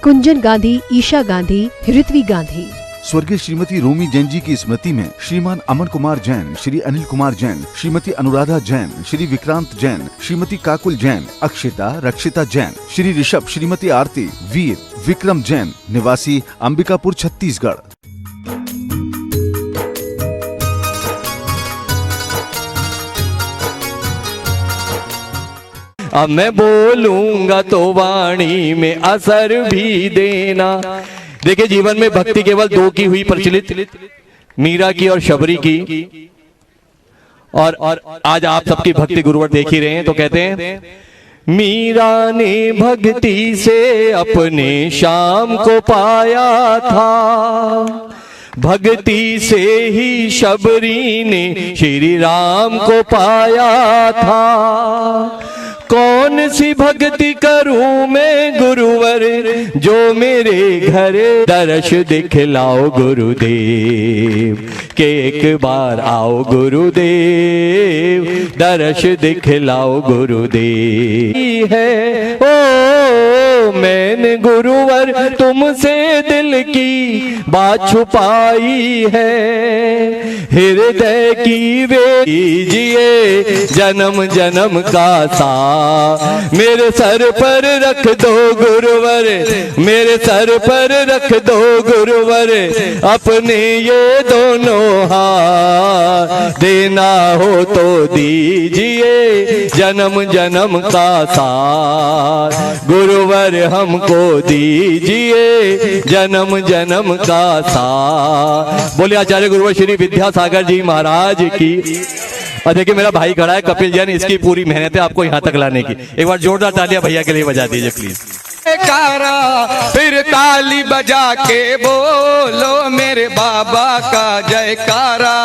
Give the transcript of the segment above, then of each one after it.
कुंजन गांधी, ईशा गांधी, ऋत्वी गांधी। स्वर्गीय श्रीमती रोमी जैन जी की स्मृति में श्रीमान अमन कुमार जैन, श्री अनिल कुमार जैन, श्रीमती अनुराधा जैन, श्री विक्रांत जैन, श्रीमती काकुल जैन, अक्षिता, रक्षिता जैन, श्री ऋषभ, श्रीमती आरती, वीर, विक्रम जैन, निवासी अंबिकापुर, छत्तीसगढ़। अब मैं बोलूंगा तो वाणी में असर भी देना। देखिए, जीवन में भक्ति केवल दो की हुई प्रचलित, मीरा की और शबरी की। और आज आप सबकी भक्ति गुरुवर देख ही रहे हैं, तो कहते हैं मीरा ने भक्ति से अपने श्याम को पाया था, भक्ति से ही शबरी ने श्री राम को पाया था। कौन सी भक्ति करूं मैं गुरुवर, जो मेरे घर दर्श दिखलाओ गुरुदेव, के एक बार आओ गुरुदेव, दर्श दिखलाओ गुरुदेव। है ओ मैंने गुरुवर तुमसे दिल की बात छुपाई है, हृदय की वे कीजिए जन्म जन्म का सा, मेरे सर पर रख दो गुरुवर, मेरे सर पर रख दो गुरुवर, अपने ये दोनों हाथ, देना हो तो दीजिए जन्म जन्म का साथ, गुरुवर हमको दीजिए जन्म जन्म का साथ। बोले आचार्य गुरुवर श्री विद्यासागर जी महाराज की। और देखिए, मेरा भाई खड़ा है कपिल जैन, इसकी पूरी मेहनत है आपको यहाँ तक लाने की। एक बार जोरदार तालियां भैया के लिए बजा दीजिए प्लीज। फिर ताली बजा के बोलो मेरे बाबा का जयकारा।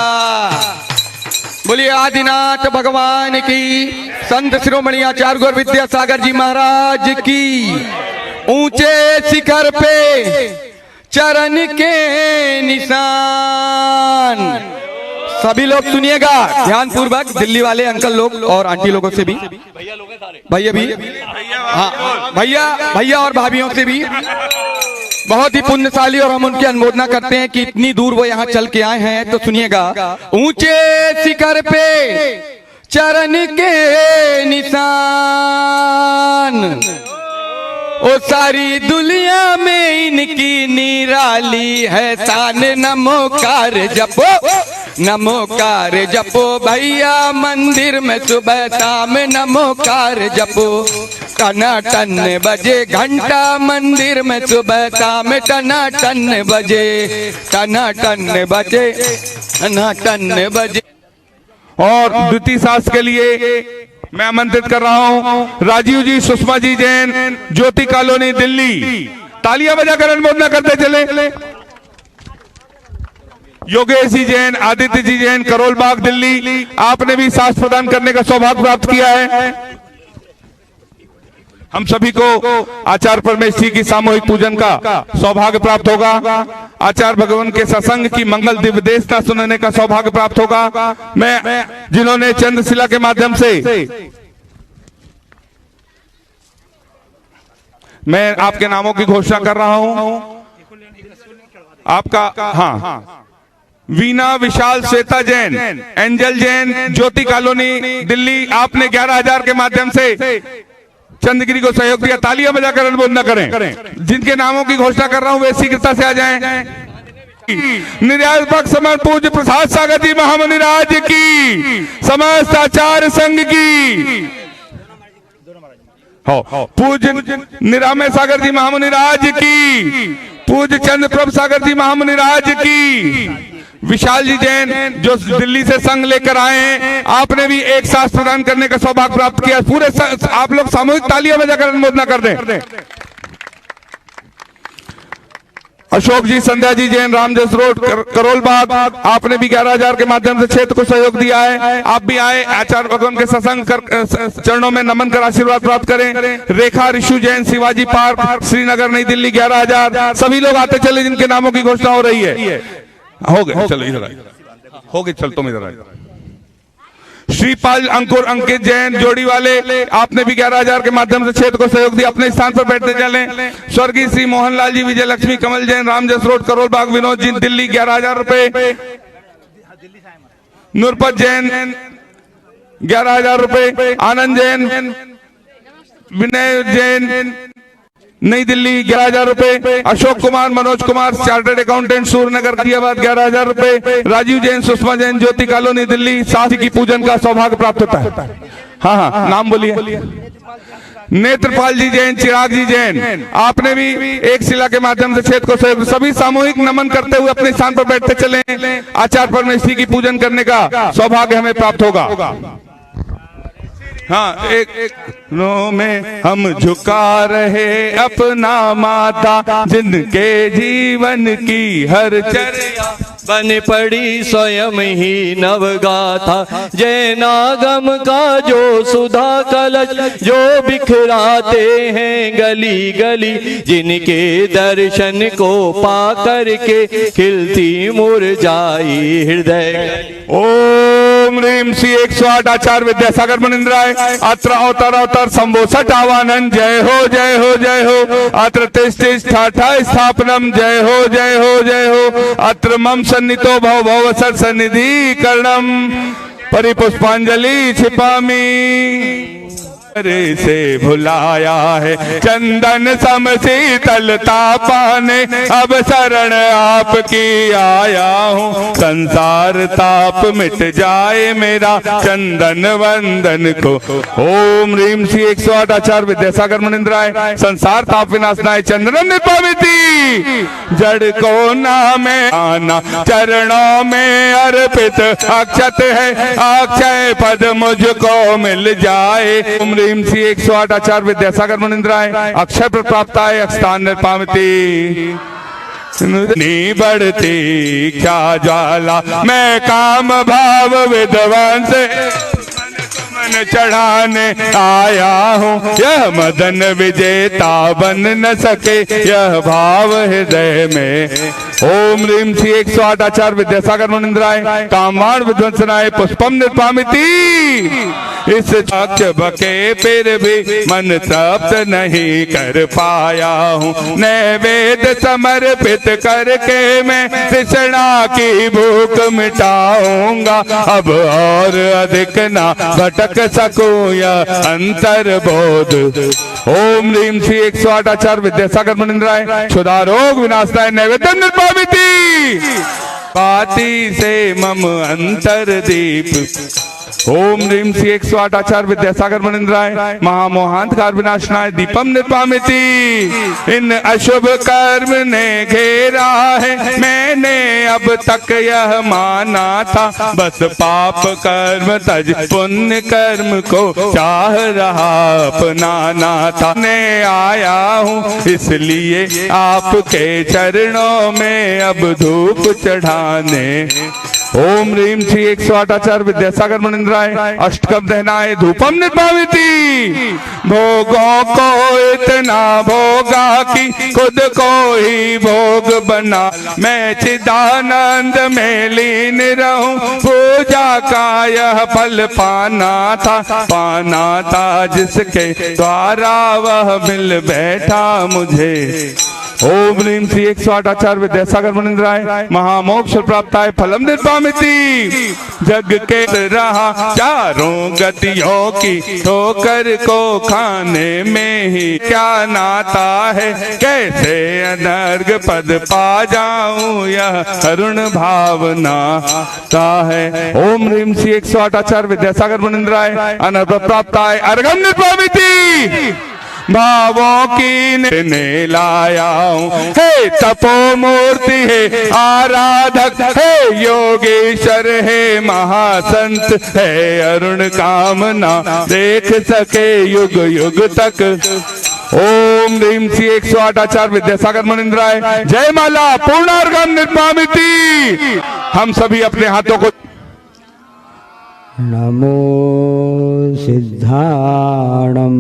बोलिए आदिनाथ भगवान की, संत शिरोमणि आचार्य गुरु विद्यासागर जी महाराज की। ऊंचे शिखर पे चरण के निशान। सभी लोग सुनिएगा ध्यान पूर्वक, दिल्ली वाले अंकल लोग और आंटी लोगों से भी, भैया भी, हाँ भैया और भाभियों से भी बहुत ही पुण्यशाली, और हम उनकी अनुमोदना करते हैं कि इतनी दूर वो यहाँ चल के आए हैं। तो सुनिएगा, ऊंचे शिखर पे चरण के निशान, ओ सारी दुनिया में इनकी निराली है शान। नमोकार जपो, नमोकार जपो भैया मंदिर में सुबह शाम, नमोकार जपो। टना टन बजे घंटा मंदिर में सुबह शाम, टना टन बजे, टना टन बजे, टना टन बजे। और द्वितीय शास्त्र के लिए मैं आमंत्रित कर रहा हूं राजीव जी, सुषमा जी जैन, ज्योति कॉलोनी दिल्ली। तालियां बजाकर अनुमोदना करते चले। योगेश जी जैन, आदित्य जी जैन, करोल बाग दिल्ली। आपने भी शास्त्र प्रदान करने का सौभाग्य प्राप्त किया है। हम सभी को आचार्य परमेश्वरी की सामूहिक पूजन का सौभाग्य प्राप्त होगा। आचार्य भगवान के सत्संग की मंगल दिव्य देशना सुनने का सौभाग्य प्राप्त होगा। मैं जिन्होंने चंद्रशिला के माध्यम से मैं आपके नामों की घोषणा कर रहा हूं। आपका, हाँ, वीना विशाल, श्वेता जैन, एंजल जैन, ज्योति कॉलोनी दिल्ली। आपने 11,000 के माध्यम से चंद्रगिरी को सहयोग दिया। तालियां बजाकर अनुमोदना करें। जिनके नामों की घोषणा कर रहा हूं वे शीघ्रता से आ जाएं। निर्यात पक्ष समर्थ पूज्य प्रसाद सागर जी महामुनि राज की, समस्त आचार्य संघ की, पूज्य निरामय सागर जी महामुनि राज की, पूज्य चंद्रप्रभ सागर जी महामुनि राज की, विशाल जी जैन जो दिल्ली से संघ लेकर आए हैं, आपने भी एक शास्त्र प्रदान करने का सौभाग्य प्राप्त किया। पूरे आप लोग सामूहिक तालियां बजाकर अनुमोदना कर दें। अशोक जी, संध्या जी जैन, रामजस रोड, करोल बाग। आपने भी 11,000 के माध्यम से क्षेत्र को सहयोग दिया है। आप भी आए, आचार्य भगवान के सत्संग चरणों में नमन कर आशीर्वाद प्राप्त करें। रेखा ऋषु जैन, शिवाजी पार्क, श्रीनगर नई दिल्ली, 11,000। सभी लोग आते चले जिनके नामों की घोषणा हो रही है। हो गए, चलो इधर आए, हो गए, चल तुम इधर आए। श्रीपाल अंकुर अंकित जैन जोड़ी वाले, आपने भी 11,000 के माध्यम से क्षेत्र को सहयोग दिया। अपने स्थान पर बैठते चलें। स्वर्गीय श्री मोहनलाल जी, विजय लक्ष्मी कमल जैन, रामजस रोड करोल बाग, विनोद जी दिल्ली 11,000 रुपए। नूरपत जैन 11,000 रुपए। आनंद जैन, विनय जैन नई दिल्ली 11,000 रुपए। अशोक कुमार, मनोज कुमार चार्टर्ड अकाउंटेंट सूर्यनगर गाजियाबाद 11,000 रुपए। राजीव जैन, सुषमा जैन ज्योति कॉलोनी दिल्ली, साथी की पूजन का सौभाग्य प्राप्त होता है। हाँ, नाम बोलिए। नेत्रपाल जी जैन, चिराग जी जैन, आपने भी एक शिला के माध्यम से क्षेत्र को सहयोग। सभी सामूहिक नमन करते हुए अपने स्थान पर बैठते चले। आचार्य परमेश्वरी की पूजन करने का सौभाग्य हमें प्राप्त होगा। हाँ, एक नो में हम झुका रहे अपना माथा, जिनके जीवन की हर चर्या बन पड़ी स्वयं ही नवगाथा। जैनागम का जो सुधा कलश जो बिखराते हैं गली गली, जिनके दर्शन को पा करके खिलती मुरझाई हृदय। ओम ह्रीम श्री 108 आचार्य विद्यासागर मुनिंद्राय अत्र अवतर अवतर संबोसठ आवानन। जय हो जय हो जय हो। अत्र तिष्ठ ठाठा स्थापनम। जय हो जय हो जय हो। अत्र मम सन्नितो भव भव सर सन्निधि कर्णम। परिपुष्पांजलि छिपामी। से भुलाया है चंदन सम शीतलता पाने, अब शरण आपकी आया हूँ। संसार ताप मिट जाए मेरा चंदन वंदन को। ओम ह्रीम श्री 108 आचार्य विद्यासागर मुनिंद्राय संसार ताप विनाशनाय चंदन निपाविती। जड़ को नाम आना चरणों में अर्पित अक्षत है, अक्षय पद मुझको मिल जाए। श्री 108 आचार्य विद्यासागर मुनिंद्राय अक्षय प्राप्ताय अक्षतान निर्पामिति। बढ़ती क्या ज्वाला मैं काम भाव विद्वांस मन चढ़ाने आया हूँ। यह मदन विजेता बन न सके यह भाव हृदय में। ओम ह्रीम श्री 108 आचार्य विद्यासागर मुनिंद्राय कामवाण विध्वंसनाय पुष्पम निर्पामिति। इस चक्ष बके फिर भी मन तृप्त नहीं कर पाया हूँ। नैवेद्य समर्पित करके मैं तृष्णा की भूख मिटाऊंगा। अब और अधिक ना भटक सकूं यह अंतर्बोध। ओम ह्रीम श्री 108 आचार्य विद्यासागर मुनिंद्राय क्षुधा रोग विनाशनाय नैवेद्यम निर्पामिति। पाती से मम अंतर दीप। ओम ह्रीम श्री 108 आचार्य विद्यासागर मुनिंद्राय महामोहांतकार विनाशनाय दीपम निर्पामिति। इन अशुभ कर्म ने घेरा है मैंने अब तक यह माना था। बस पाप कर्म तज पुण्य कर्म को चाह रहा अपनाना था। मैं आया हूँ इसलिए आपके चरणों में अब धूप चढ़ाने। ओम ह्रीम श्री 108 आचार्य विद्यासागर मुनिंद्राय अष्टकम दहनाय धूपम निर्पामिति। भोगों को इतना भोगा कि खुद को ही भोग बना। मैं चिदानंद में लीन रहूं। पूजा का यह फल पाना था जिसके द्वारा वह मिल बैठा मुझे। ओम ह्रीम श्री 108 आचार्य विद्यासागर मुनिंद्राय महामोक्ष प्राप्ताय फलम निर्पामिति। जग के रहा चारों गतियों की ठोकर को खाने में ही क्या नाता है। कैसे अनर्घ पद पा जाऊं यह अरुण भावना ता है। ओम ह्रीम श्री 108 आचार्य विद्यासागर मुनिंद्राय अनर्घ प्राप्ताय अर्घम निर्पामिति। भावों की ने लाया हूँ। हे तपो मूर्ति है आराधक है योगेश्वर है महासंत है अरुण कामना देख सके युग युग तक। ओम ह्रीम श्री 108 आचार्य विद्यासागर मुनिंद्राय जय माला पूर्णार्घम निर्पामिति। हम सभी अपने हाथों को नमो सिद्धाणम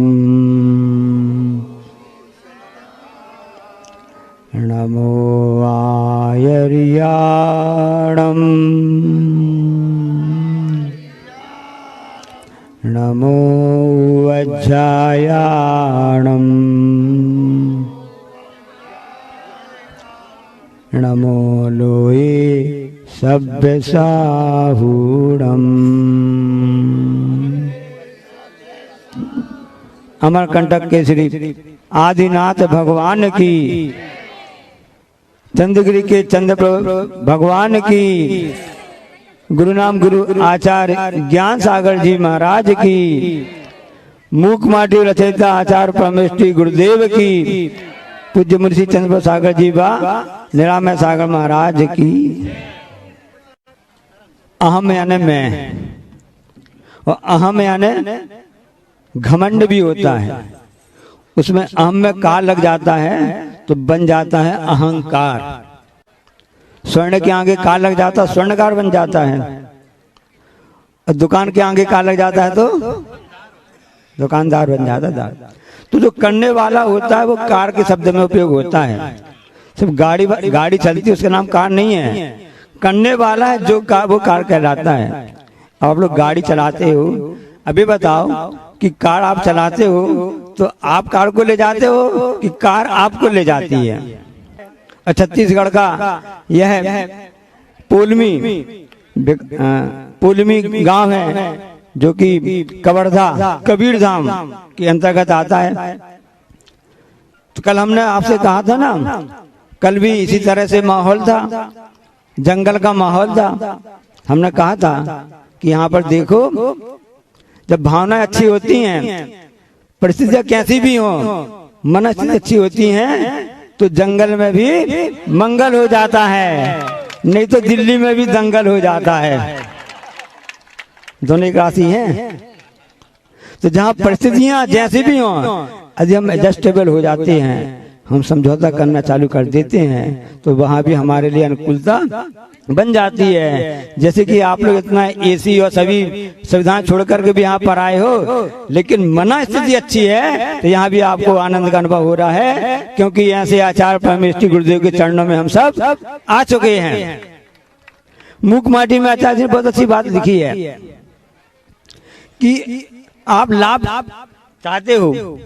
नमो आयर्याणम। नमो वज्रायाणम् नमो लोये सभ्यसाहूणम्। अमरकंटक केसरी आदिनाथ भगवान की, चंद्रगिरी के चंद्र भगवान की, गुरु नाम गुरु आचार्य ज्ञान सागर जी महाराज की, मूक माटी रचयिता आचार्य परमेश्वरी गुरुदेव की, पूज्य मुंशी चंद्र सागर जी बा निरामय सागर महाराज की। अहम यानी मैं, और अहम यानी घमंड भी होता है। उसमें अहम में काल लग जाता है तो बन जाता है अहंकार। स्वर्ण के आगे काल लग जाता है स्वर्णकार बन जाता है, और दुकान के आगे काल लग जाता है तो दुकानदार बन जाता है। तो जो करने वाला होता है वो कार के शब्द में उपयोग होता है। सिर्फ गाड़ी चलती है उसका नाम कार नहीं है, करने वाला है जो वो कार कहलाता है। आप लोग गाड़ी चलाते हो, अभी बताओ कि कार आप चलाते हो तो आप कार को ले जाते हो कि कार आपको ले जाती है। छत्तीसगढ़ का यह पोलमी गांव है जो कि कवर्धा कबीर धाम के अंतर्गत आता है। तो कल हमने आपसे कहा था ना, कल भी इसी तरह से माहौल था, जंगल का माहौल था। हमने कहा था कि यहाँ पर देखो, जब भावनाएं अच्छी होती हैं, परिस्थितियां कैसी भी हो, मनस्थिति अच्छी होती हैं, तो जंगल में भी मंगल हो जाता है, नहीं तो दिल्ली में भी दंगल हो जाता है। दोनों एक राशि हैं। तो जहाँ परिस्थितियां जैसी भी हो, यदि हम एडजस्टेबल हो जाते हैं, हम समझौता करना चालू कर देते हैं, तो वहां भी हमारे लिए अनुकूलता बन जाती है। जैसे कि आप लोग इतना एसी और सभी सुविधाएं छोड़ करके भी यहाँ पर आए हो, लेकिन मन स्थिति अच्छी है तो यहाँ भी आपको आनंद का अनुभव हो रहा है, क्योंकि यहाँ से आचार्य परमेश्वरी गुरुदेव के चरणों में हम सब आ चुके हैं। मूक माटी में आचार्य जी ने बहुत अच्छी बात लिखी है कि आप लाभ चाहते हो,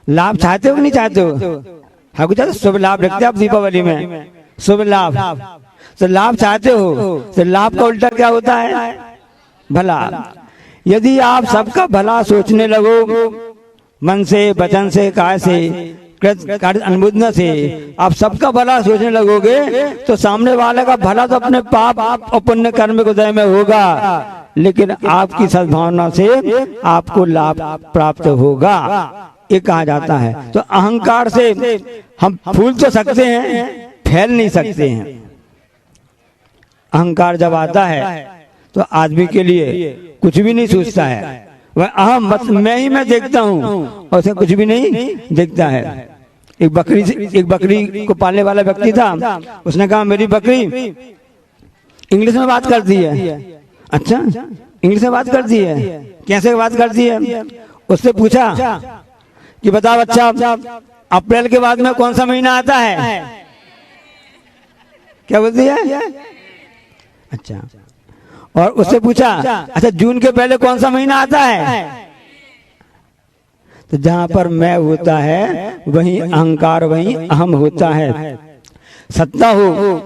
लाभ चाहते हो कि नहीं चाहते हो? हाँ, कुछ शुभ लाभ रखते आप दीपावली में, शुभ लाभ। तो लाभ चाहते हो तो लाभ का उल्टा क्या होता है? भला। यदि आप सबका भला सोचने लगो, मन से, वचन से, काय से, अनुमोदना से आप सबका भला सोचने लगोगे, तो सामने वाले का भला तो अपने पाप और पुण्य कर्म के उदय में होगा, लेकिन आपकी सद्भावना से आपको लाभ प्राप्त होगा, ये कहा जाता है। तो अहंकार से हम फूल तो सकते हैं, फैल नहीं सकते हैं। अहंकार जब आता है तो आदमी के लिए कुछ भी नहीं सोचता है, वह अहम बस मैं ही मैं देखता हूँ, और उसे कुछ भी नहीं देखता है। एक बकरी को पालने वाला व्यक्ति था, उसने कहा मेरी बकरी इंग्लिश में बात करती है। अच्छा, इंग्लिश में बात करती है, कैसे बात करती है? उससे पूछा कि बताओ अच्छा, अप्रैल के बाद में कौन सा महीना आता है? क्या बोलती है? अच्छा। और उससे पूछा अच्छा, जून के पहले कौन सा महीना आता है? तो जहां पर मैं होता है वहीं अहंकार, वहीं अहम होता है। सत्ता हो,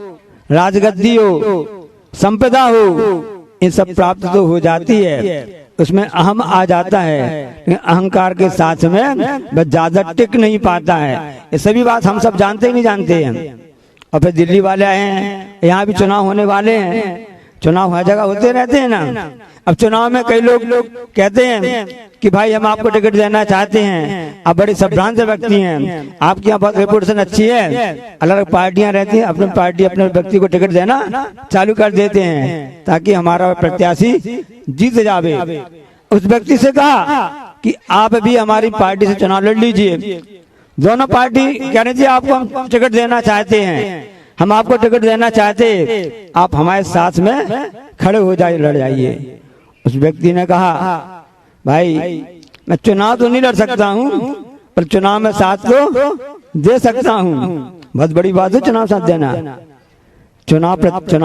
राजगद्दी हो, संपदा हो, इन सब प्राप्त तो हो जाती है, उसमें अहम आ जाता है, लेकिन अहंकार के साथ में बस ज्यादा टिक नहीं पाता है। ये सभी बात हम सब जानते ही नहीं जानते हैं। और फिर दिल्ली वाले आए हैं, यहाँ भी चुनाव होने वाले हैं, चुनाव हर जगह होते रहते हैं ना। अब चुनाव में कई लोग कहते हैं कि भाई हम आपको टिकट देना चाहते हैं, आप बड़े संभ्रांत व्यक्ति हैं, आपकी यहाँ बहुत रेपुटेशन अच्छी है, अलग अलग पार्टियां रहती हैं, अपने पार्टी अपने व्यक्ति को टिकट देना चालू कर देते हैं ताकि हमारा प्रत्याशी जीत जावे। उस व्यक्ति से कहा कि आप भी हमारी पार्टी से चुनाव लड़ लीजिए। दोनों पार्टी कह रही थी आपको हम टिकट देना चाहते हैं, हम आपको टिकट देना चाहते, आप हमारे साथ में खड़े हो जाइए, लड़ जाइए। उस व्यक्ति ने कहा भाई मैं चुनाव तो नहीं लड़ सकता हूँ, पर चुनाव में साथ तो दे सकता हूँ। बहुत बड़ी बात है चुनाव साथ देना। चुनाव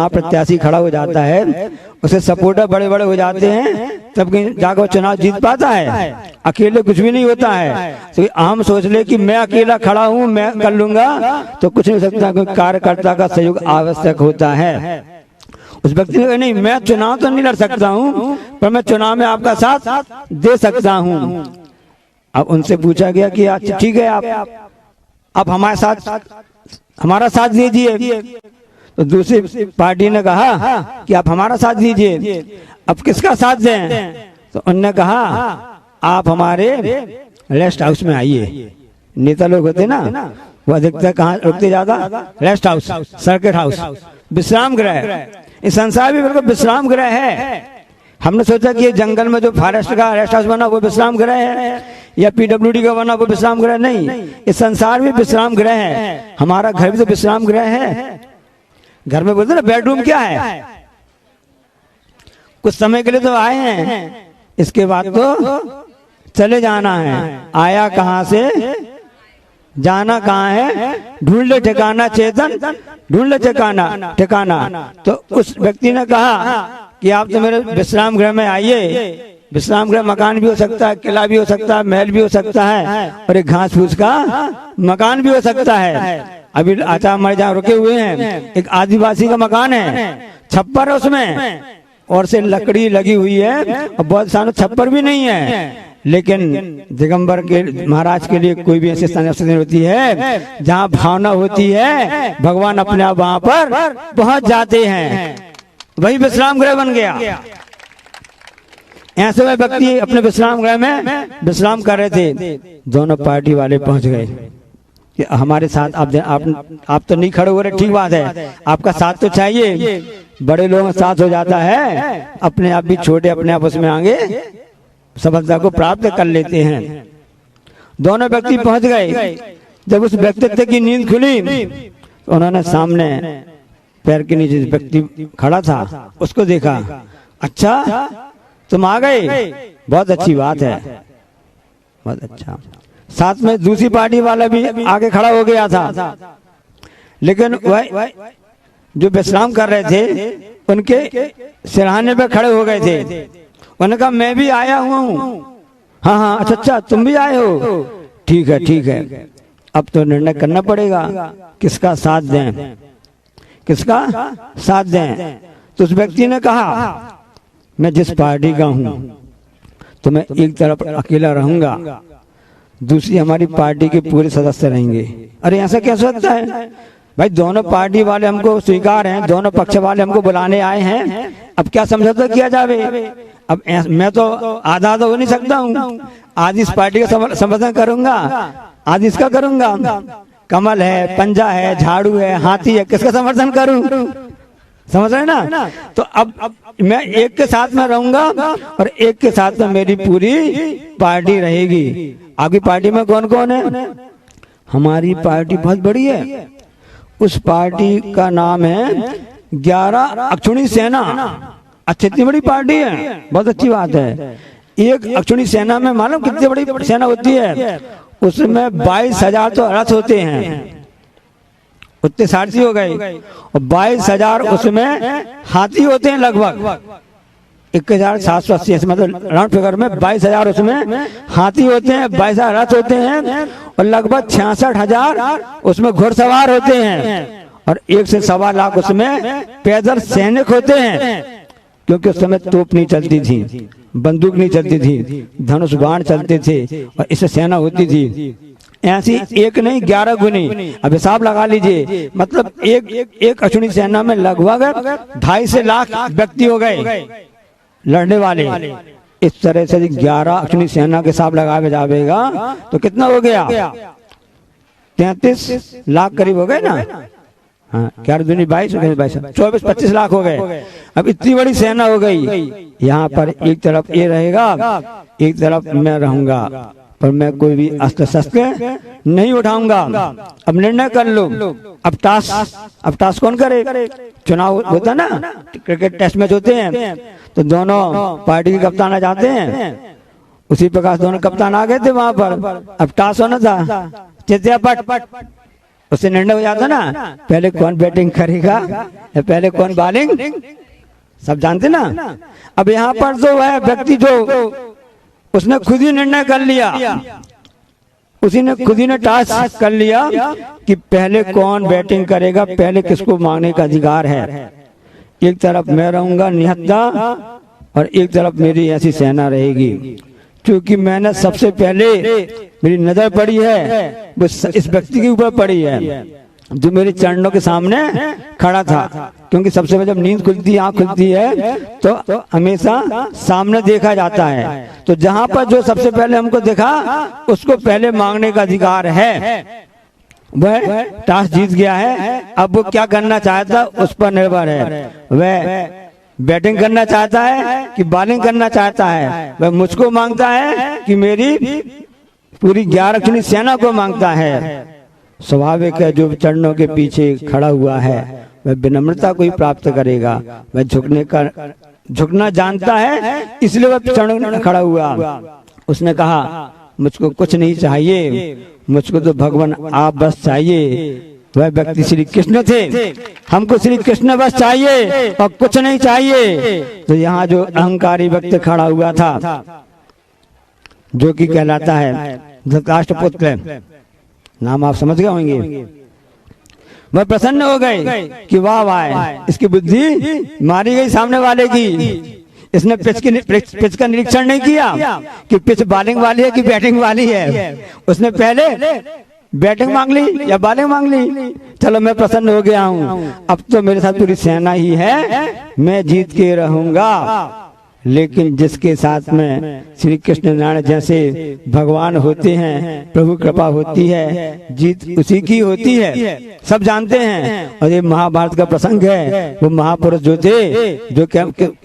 प्रत्याशी खड़ा हो जाता है, उसे सपोर्टर बड़े बड़े हो जाते हैं, तब कहीं जाकर वो चुनाव जीत पाता है? अकेले कुछ भी नहीं होता है। तो हम सोच ले कि मैं अकेला खड़ा हूं, मैं कर लूंगा, तो कुछ नहीं हो सकता, क्योंकि कार्यकर्ता का सहयोग आवश्यक होता है। उस व्यक्ति ने कहा नहीं, मैं चुनाव तो नहीं लड़ सकता हूं, पर मैं चुनाव में आपका साथ दे सकता हूं। अब उनसे पूछा गया कि अच्छा ठीक है, आप हमारे साथ हमारा साथ दीजिए। तो दूसरी पार्टी ने कहा कि आप हमारा साथ दीजिए, अब किसका साथ दें? तो उन्होंने कहा आप हमारे रेस्ट हाउस में आइए। नेता लोग होते ना, वो अधिकतर कहाँ रुकते ज्यादा? रेस्ट हाउस, सर्किट हाउस, विश्राम गृह। इस संसार भी बिल्कुल विश्राम गृह है। हमने सोचा कि जंगल में जो फॉरेस्ट का रेस्ट हाउस बना वो विश्राम गृह है, या PWD का बना वो विश्राम गृह नहीं। इस संसार भी विश्राम गृह है, हमारा घर भी तो विश्राम गृह है। घर में बोलते ना बेडरूम क्या है, कुछ समय के लिए तो आए हैं, इसके बाद तो चले जाना है। आया कहाँ से, जाना कहाँ है? ढूंढ ले ठिकाना चेतन, ढूंढ ले ठिकाना। तो उस व्यक्ति ने कहा कि आप तो मेरे विश्राम गृह में आइए। विश्राम गृह मकान भी हो सकता है, किला भी हो सकता है, महल भी हो सकता है, और एक घास फूस का मकान भी हो सकता है। अभी आचार्य हमारे जहाँ रुके हुए हैं, एक आदिवासी का मकान है, छप्पर है उसमें, और से लकड़ी लगी हुई है, और बहुत सारे छप्पर भी नहीं है। लेकिन दिगंबर के महाराज के लिए कोई भी ऐसी स्थिति होती है जहाँ भावना होती है, भगवान अपने आप वहां पर पहुंच जाते हैं। वही विश्राम गृह बन गया। ऐसे वह व्यक्ति अपने विश्राम गृह में विश्राम कर रहे थे। दोनों पार्टी वाले पहुंच गए कि हमारे साथ आप तो नहीं खड़े हो रहे, ठीक बात है, आपका साथ तो चाहिए। बड़े लोगों का साथ हो जाता है, अपने आप भी छोटे अपने आप उसमें आगे सफलता को प्राप्त कर लेते हैं। दोनों व्यक्ति पहुंच गए। जब उस व्यक्तित्व की नींद खुली तो उन्होंने सामने पैर के नीचे व्यक्ति खड़ा था उसको देखा। अच्छा तुम आ गए, बहुत अच्छी बात है, बहुत अच्छा। साथ में दूसरी पार्टी वाला भी आगे खड़ा हो गया था, लेकिन वह जो विश्राम कर रहे थे उनके सिरहाने पे खड़े हो गए थे। उन्होंने कहा मैं भी आया हुआ हूँ। हाँ अच्छा तुम भी आए हो, ठीक है। अब तो निर्णय करना पड़ेगा किसका साथ दें, किसका साथ दें। तो उस व्यक्ति ने कहा मैं जिस पार्टी का हूँ तो मैं एक तरफ अकेला रहूंगा, दूसरी हमारी पार्टी के पूरे सदस्य रहेंगे। अरे ऐसा कैसे सकता है भाई, दोनों पार्टी वाले हमको स्वीकार हैं, दोनों पक्ष वाले हमको बुलाने आए हैं, अब क्या समझौता किया जावे। अब मैं तो आधा हो नहीं सकता हूँ, आधी इस पार्टी का समर्थन करूंगा, आधी इसका करूंगा। कमल है, पंजा है, झाड़ू है, हाथी है, किसका समर्थन करूं? समझ रहे ना? तो अब मैं एक के साथ में रहूंगा और एक के साथ में मेरी पूरी पार्टी रहेगी। आपकी पार्टी में कौन कौन है? हमारी पार्टी बहुत बड़ी है, उस पार्टी का नाम है 11 अक्षुणी सेना। अच्छा इतनी बड़ी पार्टी है, बहुत अच्छी बात है। एक अक्षुणी सेना में मालूम कितनी बड़ी सेना होती है? उसमें 22,000 तो रथ होते हैं, उतने सारथी हो गए, और 22,000 उसमें हाथी होते हैं, लगभग 1,780, मतलब राउंड फिगर में 22,000 उसमें हाथी होते हैं, 22,000 रथ होते हैं, और लगभग 66,000 उसमें घुड़सवार होते हैं, और 1 से 1.25 लाख उसमें पैदल सैनिक होते हैं। क्योंकि उस समय तोप नहीं चलती थी, बंदूक नहीं चलती थी, धनुष बाण चलते थे, और इससे सेना होती थी। ऐसी एक नहीं 11 गुनी। अब हिसाब लगा लीजिए, मतलब एक अक्षुणी सेना में लगभग 2.5 लाख व्यक्ति हो गए लड़ने वाले। इस तरह से 11 अक्षुणी सेना के हिसाब लगा जाएगा तो कितना हो गया? 33 लाख करीब हो गए ना। हाँ 11 दूनी 22, 24-25 लाख हो गए। अब इतनी बड़ी सेना हो गई। यहाँ पर एक तरफ ये रहेगा, एक तरफ मैं रहूंगा, पर मैं कोई भी अस्त्र शस्त्र नहीं उठाऊंगा। अब निर्णय कर लो। अब टास्क कौन करे? चुनाव होता ना, क्रिकेट टेस्ट मैच होते हैं, तो दोनों पार्टी के कप्तान आ जाते हैं। उसी प्रकार दोनों कप्तान आ गए थे वहां पर। अब टास्क होना था चित्या पट, उससे निर्णय हो जाता ना, पहले कौन बैटिंग करेगा या पहले कौन बॉलिंग सब जानते ना। अब यहाँ पर तो वह व्यक्ति जो उसने खुद ही निर्णय कर लिया, उसी ने खुद ही ने टास्क कर लिया कि पहले कौन बैटिंग करेगा, पहले किसको मांगने का अधिकार है। एक तरफ मैं रहूंगा निहत्था और एक तरफ मेरी ऐसी सेना रहेगी। क्योंकि मैंने सबसे पहले मेरी नजर पड़ी है वो इस व्यक्ति के ऊपर पड़ी है जो मेरे चरणों के सामने खड़ा था। क्योंकि सबसे पहले जब नींद खुलती है, आंख खुलती है तो हमेशा सामने देखा जाता है। तो जहां पर जो सबसे पहले हमको देखा उसको पहले मांगने का अधिकार है। वह टॉस जीत गया है। अब वो क्या करना चाहता उस पर निर्भर है। वह बैटिंग करना चाहता है कि बॉलिंग करना चाहता है। वह मुझको मांगता है कि मेरी पूरी 11 सेना को मांगता है। स्वाभाविक है जो चरणों के पीछे खड़ा हुआ है वह विनम्रता को ही प्राप्त करेगा। वह झुकना जानता है, इसलिए वह चरणों में खड़ा हुआ। उसने कहा मुझको कुछ नहीं चाहिए, मुझको तो भगवान आप बस चाहिए। वह व्यक्ति श्री कृष्ण थे। हमको श्री कृष्ण बस चाहिए और कुछ नहीं चाहिए। तो यहाँ जो अहंकारी व्यक्ति खड़ा हुआ था जो कि कहलाता है धृतराष्ट्रपुत्र, नाम आप समझ गए होंगे। वह प्रसन्न हो गए कि वाह वाह, इसकी बुद्धि मारी गई सामने वाले की। इसने पिच का निरीक्षण नहीं किया कि पिच बॉलिंग वाली है कि बैटिंग वाली है। उसने पहले बैटिंग मांग ली या बॉलिंग मांग ली। चलो मैं प्रसन्न हो गया हूँ, अब तो मेरे साथ पूरी सेना ही है, मैं जीत के रहूंगा। लेकिन जिसके साथ में श्री कृष्ण नारायण जैसे भगवान होते हैं, प्रभु कृपा होती है, जीत उसी की होती है, सब जानते हैं। और ये महाभारत का प्रसंग है। वो महापुरुष जो थे जो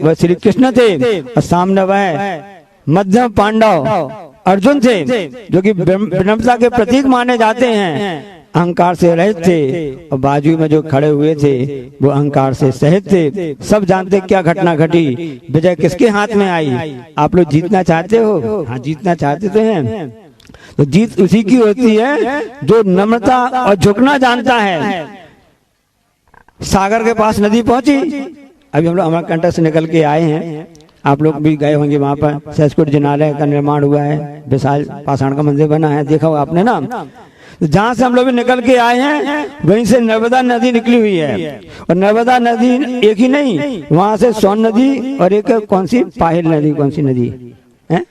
वह श्री कृष्ण थे और सामने वह मध्यम पांडव अर्जुन थे जो कि विनम्रता के प्रतीक माने जाते हैं, अहंकार से रहित थे। और बाजू में जो खड़े हुए थे वो अहंकार से सहित थे। सब जानते क्या घटना घटी, विजय किसके हाथ में आई। आप लोग जीतना चाहते हो? हाँ, जीतना चाहते तो हैं। तो जीत उसी की होती है जो नम्रता और झुकना जानता है। सागर के पास नदी पहुंची। अभी हम लोग अमरकंटक से निकल के आए हैं, आप लोग भी गए होंगे। वहां पर सहसकुट जिनालय का निर्माण हुआ है, विशाल पाषाण का मंदिर बना है, देखा होगा आपने ना। जहाँ से हम लोग भी निकल के आए हैं वहीं से नर्मदा नदी निकली हुई है। और नर्मदा नदी एक ही नहीं, वहां से सोन नदी और एक कौन सी पाहिल नदी, कौन सी नदी है,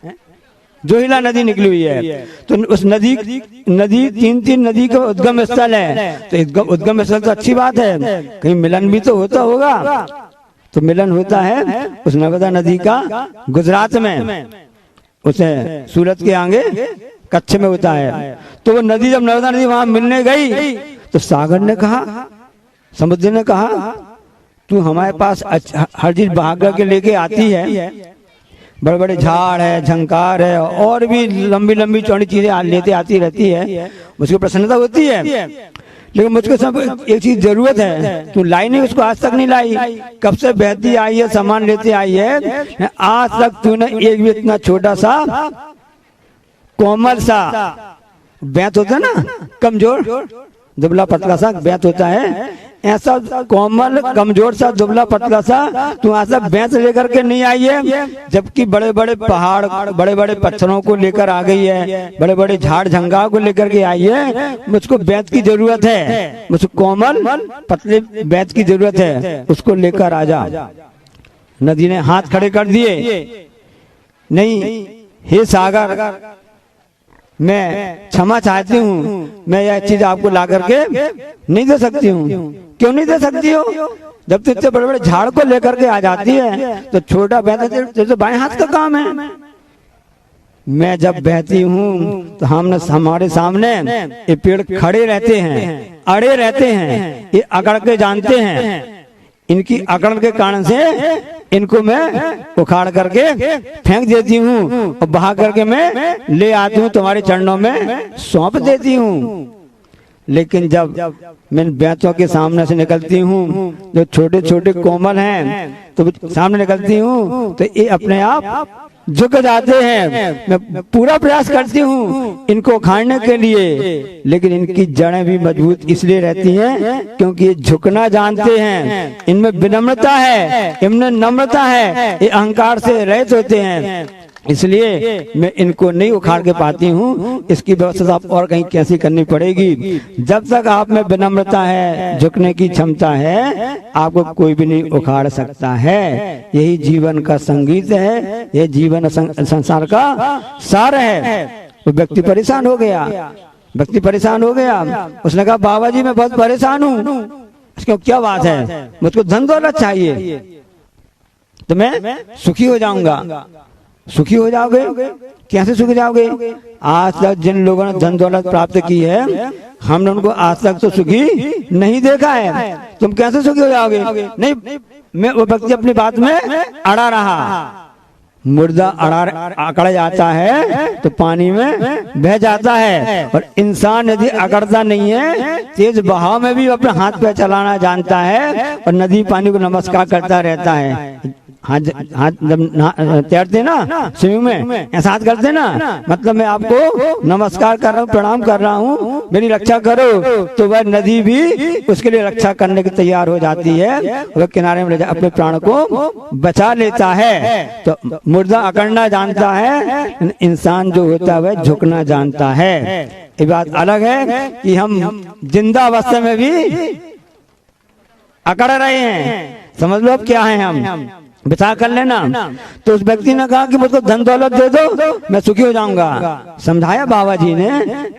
जोहिला नदी निकली हुई है। तो उस नदी तीन नदी का उद्गम स्थल है। तो उद्गम स्थल तो अच्छी बात है, कहीं मिलन भी तो होता होगा। तो मिलन होता है उस नर्मदा नदी का गुजरात में, उसे सूरत के आगे कच्छ में होता है। तो वो नदी जब नर्मदा नदी वहां मिलने गई तो सागर ने कहा, समुद्र ने कहा तू हमारे पास हर चीज बहा के लेके आती है, बड़े बड़े झाड़ है, झंकार है और भी लंबी लंबी चौड़ी चीजें लेते आती रहती है, मुझको प्रसन्नता होती है। लेकिन मुझको सब एक चीज जरूरत है, तू लाई नहीं, उसको आज तक नहीं लाई। कब से बहती आई है, सामान लेते आई है, आज तक तूने एक भी इतना छोटा सा कोमल सा बैंत होता है ना, कमजोर दुबला पतला सा बैंत होता है, ऐसा कोमल कमजोर सा दुबला पतला सा तू ऐसा बैंत लेकर के नहीं आई है। जबकि बड़े बड़े पहाड़, बड़े बड़े पत्थरों को लेकर आ गई है, बड़े बड़े झाड़ झंगार को लेकर के आई है। मुझको बैंत की जरूरत है, मुझको कोमल पतले बैंत की जरूरत है, उसको लेकर आ जा। नदी ने हाथ खड़े कर दिए, नहीं हे सागर, मैं क्षमा चाहती हूँ, मैं यह चीज आपको ला करके नहीं दे सकती हूँ। क्यों नहीं दे सकती हो? जब तो इतने बड़े बड़े झाड़ को लेकर के आ जाती है तो छोटा बहता तो बाएं हाथ का काम है। मैं जब बहती हूँ तो हमारे सामने ये पेड़ खड़े रहते हैं, अड़े रहते हैं, ये अकड़ के जानते हैं। इनकी अकड़ के कारण से इनको मैं उखाड़ करके फेंक देती हूँ और बहा करके मैं ले आती हूँ, तुम्हारे चरणों में सौंप देती हूँ। लेकिन जब मैं बैंतों के सामने से निकलती हूँ जो छोटे छोटे कोमल हैं, तो सामने निकलती हूँ तो ये अपने आप झुक जाते हैं। मैं पूरा प्रयास करती हूँ इनको उखाड़ने के लिए, लेकिन इनकी जड़ें भी मजबूत इसलिए रहती हैं क्योंकि ये झुकना जानते हैं, इनमें विनम्रता है, इनमें नम्रता है, ये अहंकार से रहित होते हैं, इसलिए मैं इनको नहीं उखाड़ के पाती हूँ। इसकी व्यवस्था आप और कहीं कैसी करनी पड़ेगी। जब तक आप में विनम्रता है, झुकने की क्षमता है, आपको कोई भी नहीं उखाड़ सकता है। यही जीवन का संगीत है, यह जीवन संसार का सार है। तो व्यक्ति परेशान हो गया, व्यक्ति परेशान हो गया। उसने कहा बाबा जी मैं बहुत परेशान हूँ। इसकी क्या बात है? मुझको धन दौलत चाहिए तो मैं सुखी हो जाऊंगा। सुखी हो जाओगे? कैसे सुखी जाओगे? आज तक जिन लोगों ने धन दौलत प्राप्त की है, हमने उनको आज तक तो सुखी नहीं देखा है। तुम कैसे सुखी हो जाओगे? नहीं, मैं वो व्यक्ति अपनी बात में अड़ा रहा। मुर्दा अकड़ जाता है तो पानी में बह जाता है, और इंसान यदि अकड़ता नहीं है, तेज बहाव में भी अपने हाथ पे चलाना जानता है और नदी पानी को नमस्कार करता रहता है। हाथ जब तैरते ना स्विमिंग में ऐसा हाथ करते ना, मतलब मैं आपको नमस्कार कर रहा हूँ, प्रणाम कर रहा हूँ, मेरी रक्षा करो, तो वह नदी भी उसके लिए रक्षा करने की तैयार हो जाती है, वह किनारे में अपने प्राण को बचा लेता है। तो मुर्दा अकड़ना जानता है, इंसान जो होता है वह झुकना जानता है। ये बात अलग है कि हम जिंदा अवस्था में भी अकड़ रहे हैं। समझ लो अब क्या है, हम विचार कर लेना। तो उस व्यक्ति ने कहा कि मुझको धन दौलत दे दो, मैं सुखी हो जाऊंगा। समझाया बाबा जी ने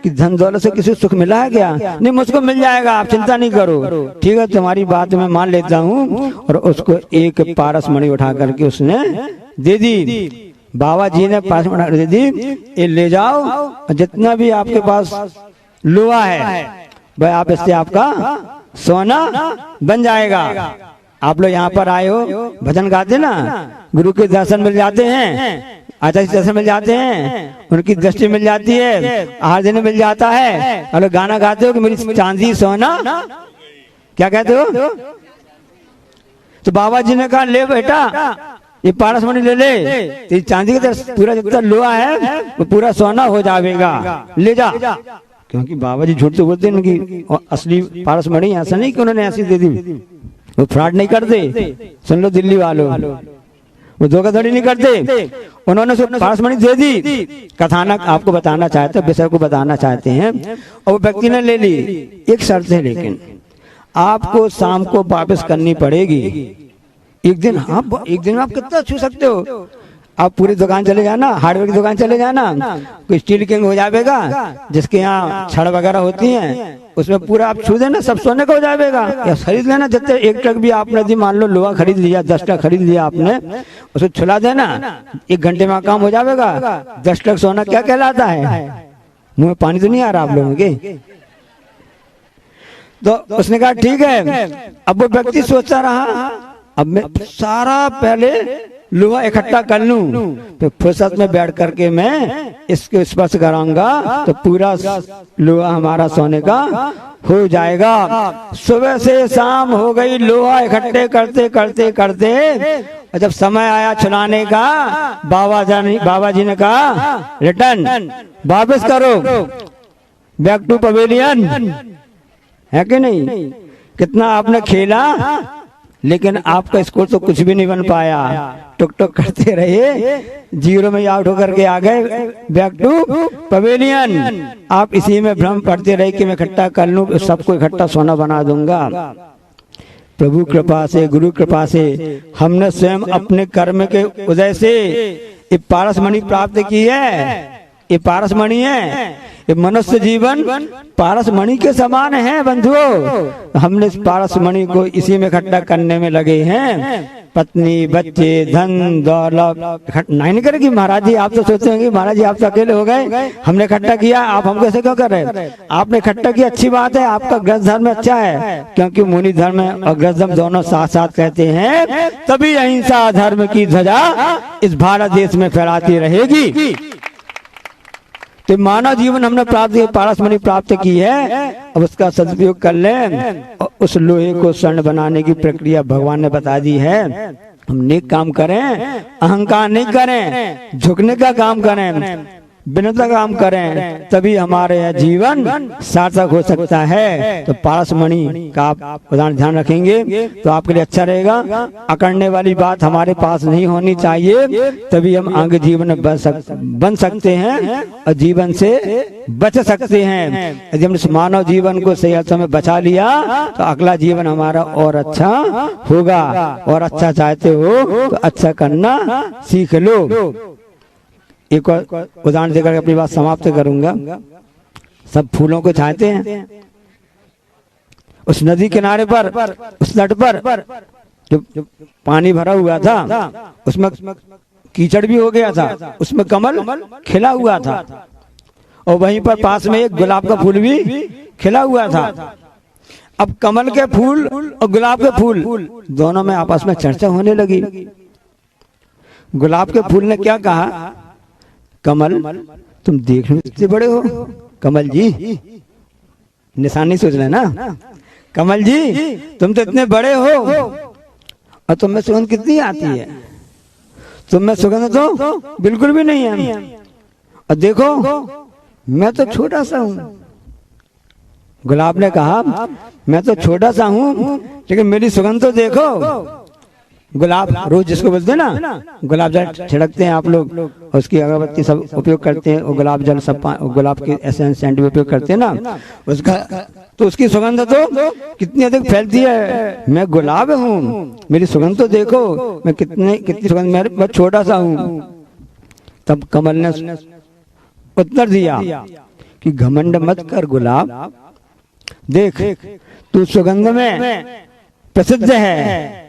कि धन दौलत से किसी सुख मिला है क्या? नहीं, मुझको मिल जाएगा, आप चिंता नहीं करो। ठीक है, तुम्हारी बात मैं मान लेता हूँ। और उसको एक पारस मणि उठा करके उसने दे दी। बाबा जी ने पारस मणि दे दी, ये ले जाओ, जितना भी आपके पास लोहा है भाई आप इससे आपका सोना बन जाएगा। आप लोग यहाँ पर आए हो, भजन गाते ना, गुरु के दर्शन मिल जाते हैं, आचार्य के दर्शन मिल जाते हैं, उनकी दृष्टि मिल जाती है, आहार देने मिल जाता है, और गाना गाते हो कि मेरी चांदी सोना, क्या कहते हो? तो बाबा जी ने कहा ले बेटा ये पारस मणि ले ले, तो चांदी का पूरा जितना लोहा है वो पूरा सोना हो जाएगा, ले जा। क्योंकि बाबा जी झूठ तो बोलते हैं, उनकी असली पारस मणि ऐसा नहीं कि उन्होंने ऐसी दे दी, वो फ्रॉड नहीं करते। सुन लो दिल्ली वालों, वो धोखाधड़ी नहीं करते। उन्होंने पारस मणि दे दी। कथानक आपको बताना चाहते, विषय को बताना चाहते हैं, और वो व्यक्ति ने ले ली। एक शर्त है, लेकिन आपको शाम को वापस करनी पड़ेगी। एक दिन आप कितना छू सकते हो? आप पूरी दुकान चले जाना, हार्डवेयर की दुकान चले जाना, कोई स्टील किंग हो जाएगा जिसके यहाँ छड़ वगैरह होती हैं, उसमें पूरा आप छू देना, सब सोने का हो जाएगा। या खरीद लेना, जितने एक ट्रक भी आपने यदि मान लो लोहा खरीद लिया, 10 ट्रक खरीद लिया आपने, उसको छुला देना, 1 घंटे में काम हो जाएगा। 10 ट्रक सोना क्या कहलाता है? मुंह में पानी तो नहीं आ रहा आप लोगों के? तो उसने कहा ठीक है। अब वो व्यक्ति सोचता रहा, अब मैं सारा पहले लोहा इकट्ठा कर लूं, तो फुर्सत में बैठ करके मैं इसको स्पर्श कराऊंगा तो पूरा लोहा हमारा सोने का हो जाएगा। सुबह से शाम हो गई, लोहा इकट्ठे करते करते करते, और जब समय आया छुलाने का, बाबा जी ने कहा रिटर्न, वापस करो, बैक टू पवेलियन। है कि नहीं? कितना आपने खेला, लेकिन आपका स्कोर तो कुछ भी नहीं बन पाया। टुक टुक करते रहे, 0 में आउट होकर के आ गए, बैक टू पवेलियन। आप इसी में भ्रम पड़ते रहे कि मैं इकट्ठा कर लूं, सबको इकट्ठा सोना बना दूंगा। प्रभु कृपा से, गुरु कृपा से हमने स्वयं अपने कर्म के उदय से ये पारस मणि प्राप्त की है। ये पारस मणि है, ये मनुष्य जीवन पारस मणि के समान है बंधुओं। हमने इस पारस मणि को इसी में इकट्ठा करने में लगे हैं। पत्नी, बच्चे, धन दौलत नहीं करेगी। महाराज जी आप तो सोचते होंगे महाराज जी आप तो अकेले हो गए, हमने इकट्ठा किया, आप हमको ऐसे क्यों कर रहे? आपने इकट्ठा किया, अच्छी बात है, आपका गृहस्थ धर्म अच्छा है, क्योंकि मुनि धर्म और गृहस्थ धर्म दोनों साथ साथ कहते हैं, तभी अहिंसा धर्म की ध्वजा इस भारत देश में फहराती रहेगी। तो मानव जीवन हमने प्राप्त पारस मणि प्राप्त की है, अब उसका सदुपयोग कर लें। उस लोहे को स्वर्ण बनाने की प्रक्रिया भगवान ने बता दी है। हम नेक काम करें, अहंकार नहीं करें, झुकने का काम करें, विनम्रता का काम करें, तभी हमारे यह जीवन सार्थक हो सकता है। तो पारसमणि का आप उदाहरण ध्यान रखेंगे तो आपके लिए अच्छा रहेगा। अकड़ने वाली बात हमारे पास नहीं होनी चाहिए, तभी हम आगे जीवन में बन सकते हैं और जीवन से बच सकते हैं। यदि हमने मानव जीवन को सही अर्थ में बचा लिया तो अगला जीवन हमारा और अच्छा होगा। और अच्छा चाहते हो तो अच्छा करना सीख लो। एक और उदाहरण देकर अपनी बात समाप्त करूंगा। सब फूलों को चाहते हैं। उस नदी किनारे पर, उस तट पर जो पानी भरा हुआ था उसमें कीचड़ भी हो गया था, उसमें कमल खिला हुआ था और वहीं पर पास में एक गुलाब का फूल भी खिला हुआ था। अब कमल के फूल और गुलाब के फूल दोनों में आपस में चर्चा होने लगी। गुलाब के फूल ने क्या कहा, कमल तुम देखने में इतने बड़े हो, कमल जी निशानी सोच रहे ना, कमल जी तुम तो इतने बड़े हो और तुम में सुगंध कितनी आती है, तुम में सुगंध तो बिल्कुल भी नहीं है, और देखो मैं तो छोटा सा हूं। गुलाब ने कहा मैं तो छोटा सा हूं लेकिन मेरी सुगंध तो देखो। गुलाब रोज जिसको बोलते हैं ना, गुलाब जल छिड़कते हैं आप लोग, उसकी अगरबत्ती सब उपयोग करते हैं, और गुलाब जल सब गुलाब के एसेंस सेंट भी उपयोग करते हैं ना, उसका तो उसकी सुगंध तो कितनी अधिक फैलती है। मैं गुलाब हूँ, मेरी सुगंध तो देखो, मैं कितनी सुगंध, मैं छोटा सा हूँ। तब कमल ने उत्तर दिया कि घमंड मत कर गुलाब, देख तू सुगंध में प्रसिद्ध है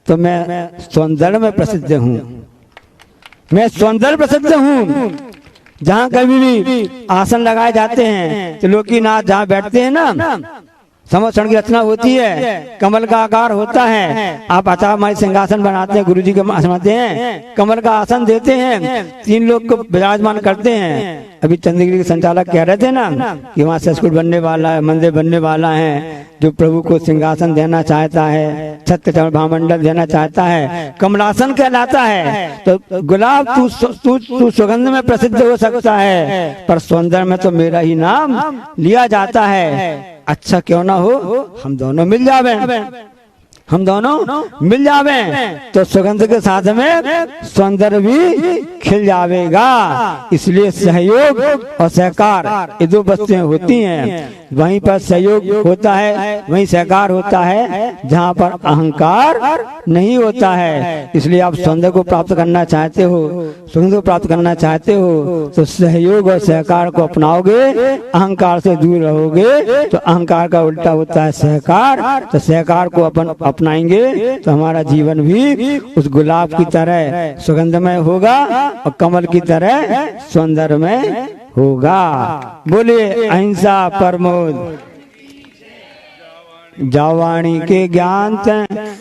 तो मैं सौंदर्य में प्रसिद्ध हूँ। मैं सौंदर्य प्रसिद्ध हूँ। जहाँ कभी भी आसन लगाए जाते हैं तो लोकीनाथ जहाँ बैठते हैं ना, समोषण की रचना होती है, कमल का आकार होता है। आप आचार्य सिंहासन बनाते हैं, गुरु जी के आसन बनाते हैं, कमल का आसन देते हैं, 3 लोग को विराजमान करते हैं। अभी चंद्रगिरी के संचालक कह रहे थे ना कि वहाँ से स्कूल बनने वाला है, मंदिर बनने वाला है, जो प्रभु को सिंहासन देना चाहता है, छत्र भामंडल देना चाहता है, कमलासन कहलाता है। तो गुलाब तू सुगंध में प्रसिद्ध हो सकता है, पर सौंदर्य में तो मेरा ही नाम लिया जाता है। अच्छा क्यों ना हो हम दोनों मिल जावे, हम दोनों मिल जावे तो सुगंध के साथ में सौंदर्य भी खिल जाएगा। इसलिए सहयोग और सहकार ये 2 वस्तुएं होती हैं। वहीं पर सहयोग होता है, वहीं सहकार होता है, जहाँ पर अहंकार नहीं होता है। इसलिए आप सौंदर्य को प्राप्त करना चाहते हो, सुगंध को प्राप्त करना चाहते हो तो सहयोग और सहकार को अपनाओगे, अहंकार से दूर रहोगे तो अहंकार का उल्टा होता है सहकार। तो सहकार को अपनाएंगे तो हमारा जीवन भी उस गुलाब की तरह सुगंधमय होगा और कमल की तरह सौंदर्यमय होगा। बोलिए अहिंसा परमोद। जावाणी के ज्ञान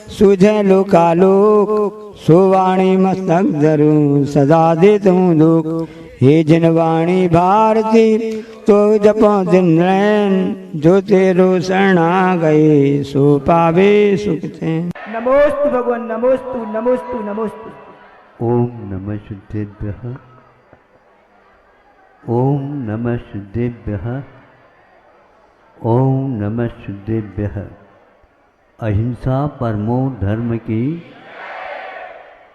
सुझे लोकालोक, सोवाणी मस्तक धरूं सदा देत हूँ दुख। हे जिनवाणी भारती तो जपो दिन रैन, जो तेरो शरणा गए सो पावे सुख थे। नमोस्तु भगवान, नमोस्तु नमोस्तु नमोस्तु। ओम नमः शुद्धेभ्यः, ओम नमः शुद्धेभ्यः, ओम नमः शुद्धेभ्यः। अहिंसा परमो धर्म की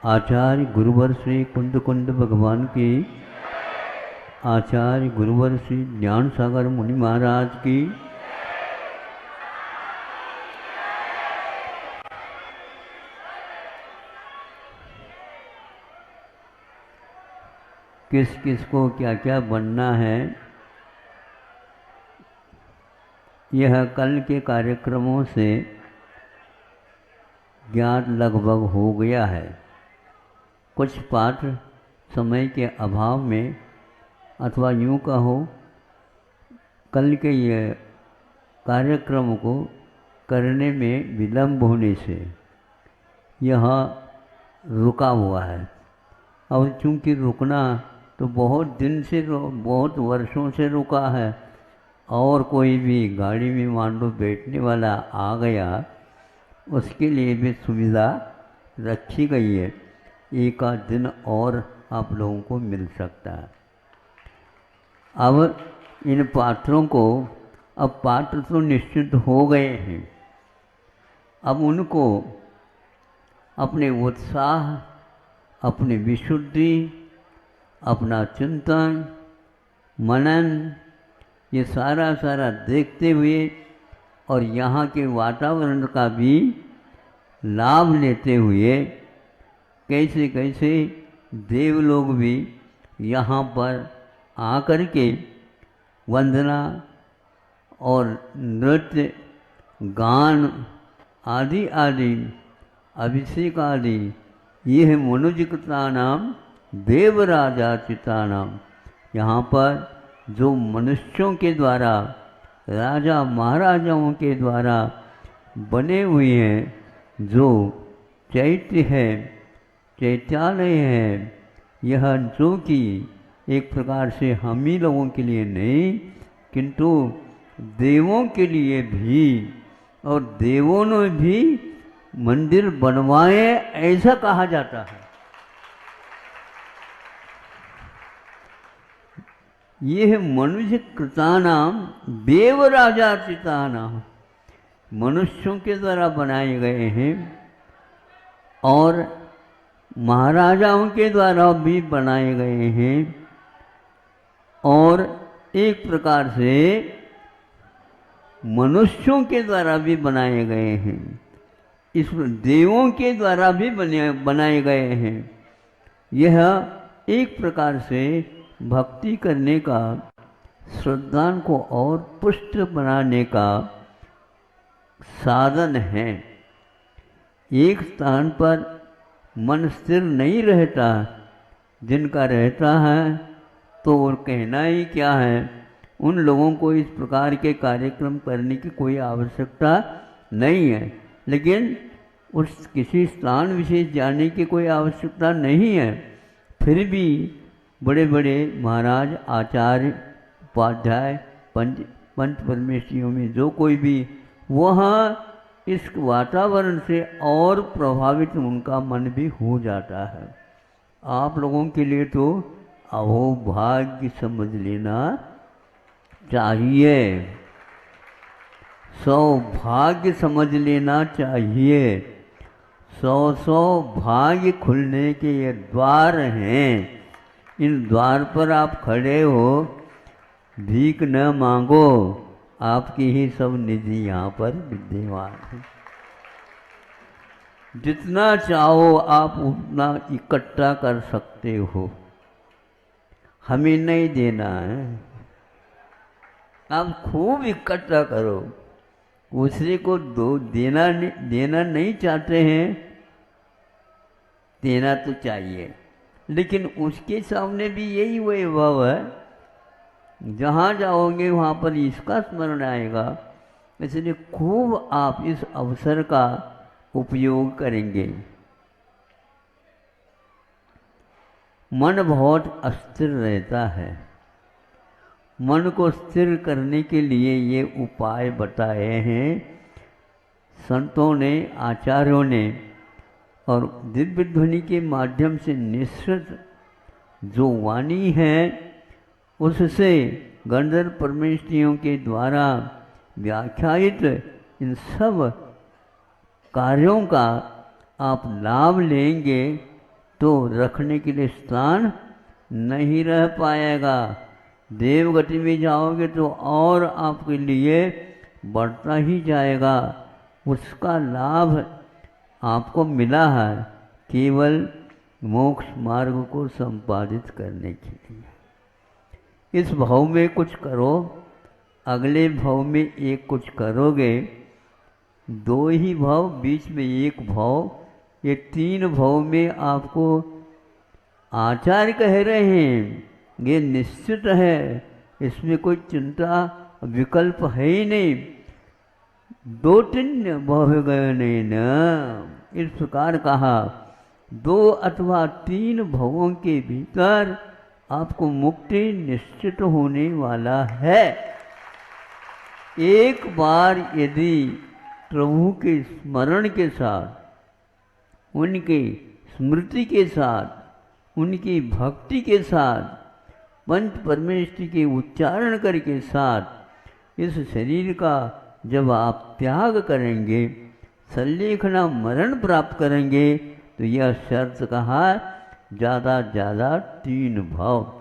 आचार्य गुरुवर श्री कुंद कुंद भगवान की, आचार्य गुरुवर श्री ज्ञान सागर मुनि महाराज की, किस किस को क्या क्या बनना है, यह कल के कार्यक्रमों से ज्ञान लगभग हो गया है। कुछ पात्र समय के अभाव में अथवा यूँ कहो कल के ये कार्यक्रम को करने में विलम्ब होने से यह रुका हुआ है। और चूँकि रुकना तो बहुत दिन से, बहुत वर्षों से रुका है, और कोई भी गाड़ी में मान लो बैठने वाला आ गया, उसके लिए भी सुविधा रखी गई है, एक आध दिन और आप लोगों को मिल सकता है। अब इन पात्रों को, अब पात्र तो निश्चित हो गए हैं, अब उनको अपने उत्साह, अपनी विशुद्धि, अपना चिंतन, मनन, ये सारा देखते हुए और यहाँ के वातावरण का भी लाभ लेते हुए कैसे कैसे देव लोग भी यहाँ पर आकर के वंदना और नृत्य, गान आदि आदि, अभिषेक आदि, ये है मनुजकृतानाम देवराजार्चितानाम। यहाँ पर जो मनुष्यों के द्वारा, राजा महाराजाओं के द्वारा बने हुए हैं, जो चैत्य है, चैत्यालय है, यह जो कि एक प्रकार से हम ही लोगों के लिए नहीं किंतु देवों के लिए भी, और देवों ने भी मंदिर बनवाए ऐसा कहा जाता है। ये है मनुष्य कृतानाम देवराजार्चितानाम, मनुष्यों के द्वारा बनाए गए हैं और महाराजाओं के द्वारा भी बनाए गए हैं, और एक प्रकार से मनुष्यों के द्वारा भी बनाए गए हैं, इस देवों के द्वारा भी बनाए गए हैं। यह एक प्रकार से भक्ति करने का, श्रद्धा को और पुष्ट बनाने का साधन है। एक स्थान पर मन स्थिर नहीं रहता, जिनका रहता है तो वो कहना ही क्या है, उन लोगों को इस प्रकार के कार्यक्रम करने की कोई आवश्यकता नहीं है। लेकिन उस किसी स्थान विशेष जाने की कोई आवश्यकता नहीं है, फिर भी बड़े बड़े महाराज, आचार्य, उपाध्याय, पंच परमेश्वरियों में जो कोई भी, वहाँ इस वातावरण से और प्रभावित उनका मन भी हो जाता है। आप लोगों के लिए तो अहोभाग्य समझ लेना चाहिए, सौभाग्य समझ लेना चाहिए। 100 भाग्य खुलने के ये द्वार हैं, इन द्वार पर आप खड़े हो, भीख न मांगो, आपकी ही सब निधि यहाँ पर विद्यमान है। जितना चाहो आप उतना इकट्ठा कर सकते हो, हमें नहीं देना है। आप खूब इकट्ठा करो, दूसरे को देना नहीं चाहते हैं, देना तो चाहिए, लेकिन उसके सामने भी यही वैभव है। जहाँ जाओगे वहाँ पर इसका स्मरण आएगा, इसलिए खूब आप इस अवसर का उपयोग करेंगे। मन बहुत अस्थिर रहता है, मन को स्थिर करने के लिए ये उपाय बताए हैं संतों ने, आचार्यों ने, और दिव्य ध्वनि के माध्यम से निश्चित जो वाणी है उससे गंधर्व परमेष्ठियों के द्वारा व्याख्यायित इन सब कार्यों का आप लाभ लेंगे तो रखने के लिए स्थान नहीं रह पाएगा। देवगति में जाओगे तो और आपके लिए बढ़ता ही जाएगा। उसका लाभ आपको मिला है केवल मोक्ष मार्ग को संपादित करने के लिए। इस भाव में कुछ करो, अगले भाव में एक कुछ करोगे, दो ही भाव, बीच में एक भाव, ये 3 भाव में आपको आचार्य कह रहे हैं, ये निश्चित है, इसमें कोई चिंता विकल्प है ही नहीं। 2-3 भाव गए नहीं न, इस प्रकार कहा 2 अथवा 3 भावों के भीतर आपको मुक्ति निश्चित होने वाला है। एक बार यदि प्रभु के स्मरण के साथ उनकी स्मृति के साथ, उनकी भक्ति के साथ, पंच परमेष्टि के उच्चारण करके साथ इस शरीर का जब आप त्याग करेंगे, सल्लेखना मरण प्राप्त करेंगे, तो यह शर्त कहा ज़्यादा ज़्यादा 3 भव,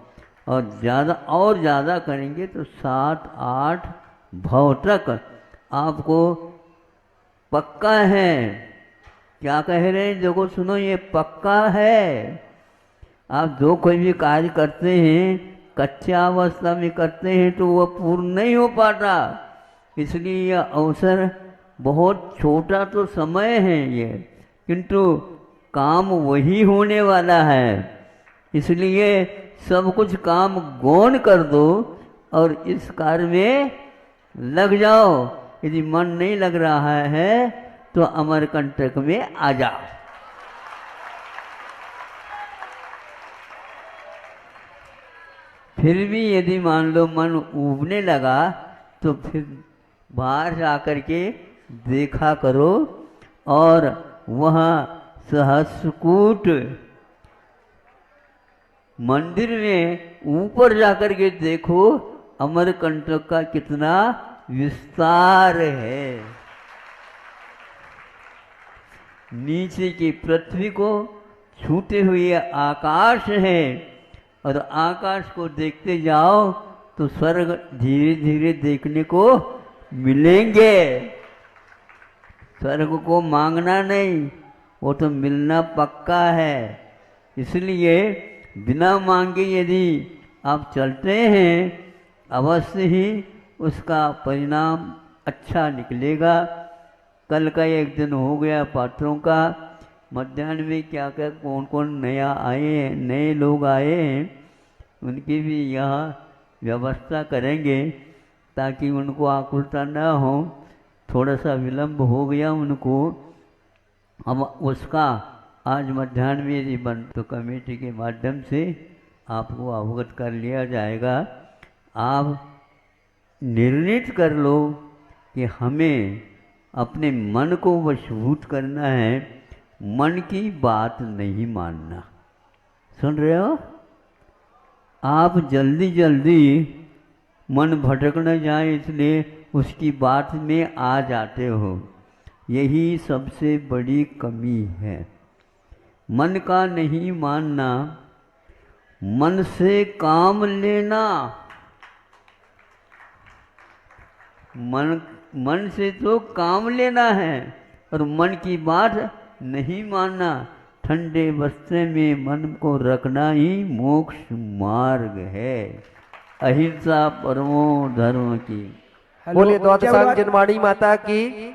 और ज़्यादा करेंगे तो 7-8 भव तक आपको पक्का है। क्या कह रहे हैं? देखो सुनो, ये पक्का है। आप जो कोई भी कार्य करते हैं कच्चा अवस्था में करते हैं तो वह पूर्ण नहीं हो पाता, इसलिए यह अवसर बहुत छोटा तो समय है ये, किंतु काम वही होने वाला है। इसलिए सब कुछ काम गौण कर दो और इस कार्य में लग जाओ। यदि मन नहीं लग रहा है तो अमरकंटक में आ जाओ। फिर भी यदि मान लो मन उबने लगा तो फिर बाहर जाकर के देखा करो, और वहाँ सहस्रकूट मंदिर में ऊपर जाकर के देखो अमरकंटक का कितना विस्तार है। नीचे की पृथ्वी को छूते हुए आकाश है, और आकाश को देखते जाओ तो स्वर्ग धीरे धीरे देखने को मिलेंगे। स्वर्ग को मांगना नहीं, वो तो मिलना पक्का है। इसलिए बिना मांगे यदि आप चलते हैं अवश्य ही उसका परिणाम अच्छा निकलेगा। कल का एक दिन हो गया पात्रों का, मध्याह्न में क्या क्या कौन कौन नए लोग आए हैं, उनकी भी यहाँ व्यवस्था करेंगे ताकि उनको आकुलता न हो। थोड़ा सा विलम्ब हो गया उनको, अब उसका आज मध्याह्न में यदि बन तो कमेटी के माध्यम से आपको अवगत कर लिया जाएगा। आप निर्णित कर लो कि हमें अपने मन को वशीभूत करना है, मन की बात नहीं मानना। सुन रहे हो? आप जल्दी जल्दी मन भटक न जाए इसलिए उसकी बात में आ जाते हो, यही सबसे बड़ी कमी है। मन का नहीं मानना, मन से काम लेना। मन से तो काम लेना है और मन की बात नहीं मानना। ठंडे बस्ते में मन को रखना ही मोक्ष मार्ग है। अहिंसा परमो धर्म की। बोलिए द्वादशांग जनवाणी माता की।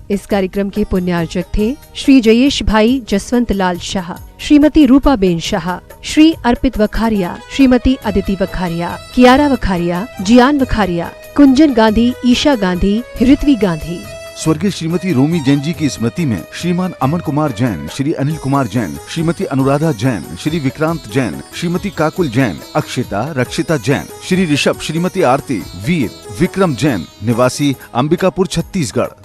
इस कार्यक्रम के पुण्यार्जक थे श्री जयेश भाई जसवंत लाल शाह, श्रीमती रूपाबेन शाह, श्री अर्पित वखारिया, श्रीमती अदिति वखारिया, कियारा वखारिया, जियान वखारिया, कुंजन गांधी, ईशा गांधी, ऋत्वी गांधी। स्वर्गीय श्रीमती रोमी जैन जी की स्मृति में श्रीमान अमन कुमार जैन, श्री अनिल कुमार जैन, श्रीमती अनुराधा जैन, श्री विक्रांत जैन, श्रीमती काकुल जैन, अक्षिता रक्षिता जैन, श्री ऋषभ, श्रीमती आरती, वीर विक्रम जैन, निवासी अंबिकापुर छत्तीसगढ़।